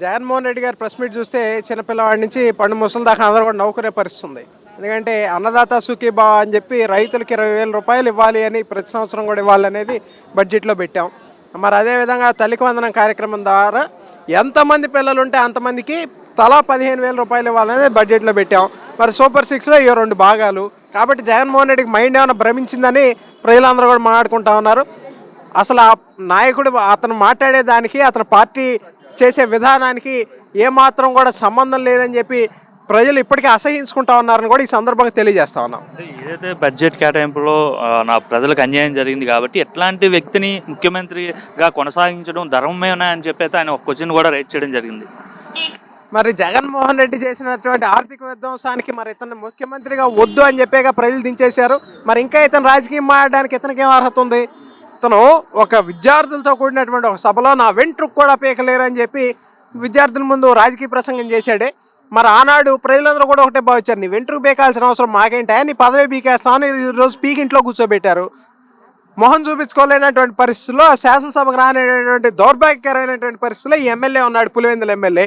జగన్మోహన్ రెడ్డి గారి press meet చూస్తే చిన్నపిల్లవాడి నుంచి పండు ముసలి దాకా అందరూ కూడా నవ్వుకునే పరిస్థితి ఉంది. ఎందుకంటే అన్నదాత సుఖీభావ అని చెప్పి రైతులకి 20,000 రూపాయలు ఇవ్వాలి అని ప్రతి సంవత్సరం కూడా ఇవ్వాలనేది బడ్జెట్లో పెట్టాం. మరి అదేవిధంగా తల్లికి వందనం కార్యక్రమం ద్వారా ఎంతమంది పిల్లలు ఉంటే అంతమందికి తలా 15,000 రూపాయలు ఇవ్వాలనేది బడ్జెట్లో పెట్టాం. మరి సూపర్ సిక్స్లో ఇవి 2 భాగాలు. కాబట్టి జగన్మోహన్ రెడ్డికి మైండ్ ఏమైనా భ్రమించిందని ప్రజలందరూ కూడా మాట్లాడుకుంటా ఉన్నారు. అసలు ఆ నాయకుడు అతను మాట్లాడేదానికి అతని పార్టీ చేసే విధానానికి ఏమాత్రం కూడా సంబంధం లేదని చెప్పి ప్రజలు ఇప్పటికీ అసహించుకుంటా ఉన్నారని కూడా ఈ సందర్భంగా తెలియజేస్తా ఉన్నాం. అంటే ఏదైతే బడ్జెట్ కేటాయింపులో నా ప్రజలకు అన్యాయం జరిగింది కాబట్టి ఎట్లాంటి వ్యక్తిని ముఖ్యమంత్రిగా కొనసాగించడం ధర్మమేనా అని చెప్పి అయితే ఆయన ఒక క్వశ్చన్ కూడా రైట్ చేయడం జరిగింది. మరి జగన్మోహన్ రెడ్డి చేసినటువంటి ఆర్థిక విధ్వంసానికి మరి ఇతను ముఖ్యమంత్రిగా వద్దు అని చెప్పేగా ప్రజలు దించేశారు. మరి ఇంకా ఇతను రాజకీయం మాట్లాడడానికి ఇతనికి ఏం అర్హత ఉంది? ఇతను ఒక విద్యార్థులతో కూడినటువంటి ఒక సభలో నా వెంట్రుకు కూడా పీకలేరు అని చెప్పి విద్యార్థుల ముందు రాజకీయ ప్రసంగం చేశాడే. మరి ఆనాడు ప్రజలందరూ కూడా ఒకటే భావించారు, నీ వెంట్రుకు పీకాల్సిన అవసరం మాకేంటా, నీ పదవి పీకేస్తామని ఈరోజు పీకి ఇంట్లో కూర్చోబెట్టారు. మొహం చూపించుకోలేనటువంటి పరిస్థితుల్లో శాసనసభకు రానేటువంటి దౌర్భాగ్యకరమైనటువంటి పరిస్థితుల్లో ఈ ఎమ్మెల్యే ఉన్నాడు, పులివెందుల ఎమ్మెల్యే.